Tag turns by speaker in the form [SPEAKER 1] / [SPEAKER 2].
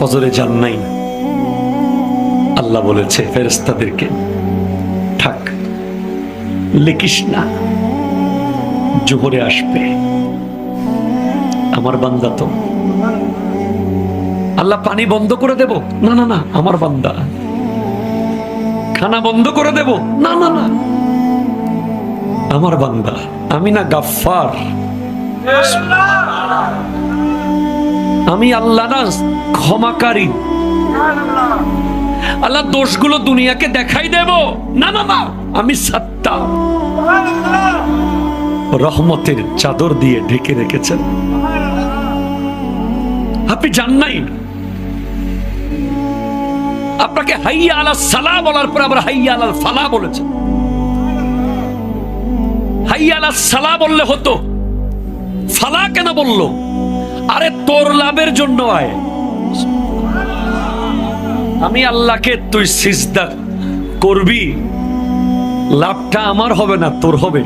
[SPEAKER 1] ফজরে যান নাই, আল্লাহ বলেছে ফেরেশতাদেরকে, থাক, লিখিস না, জোহরে আসবে। আমার বান্দা তো। আল্লাহ পানি বন্ধ করে দেব? না না না, আমার বান্দা। খানা বন্ধ করে দেব? না না না, আমার বান্দা। আমি না গাফফার, আমি আল্লাহ না ক্ষমাকারী। আল্লাহ দোষগুলো দুনিয়াকে দেখাই দেব? না না না, আমি সাত্তার। রহমতের চাদর দিয়ে ঢেকে রেখেছেন। আপনি জান নাই, আপনাকে হাইয়া আলা সালাহ বলার পর আবার হাইয়া আলাল ফালাহ বলেছেন। হাইয়া আলা সালাহ বললে হতো, ফালাহ কেন বললো? আরে তোর লাভের জন্য আয়। আমি আল্লাহকে তুই সিজদা করবি, লাভটা আমার হবে না, তোর হবে।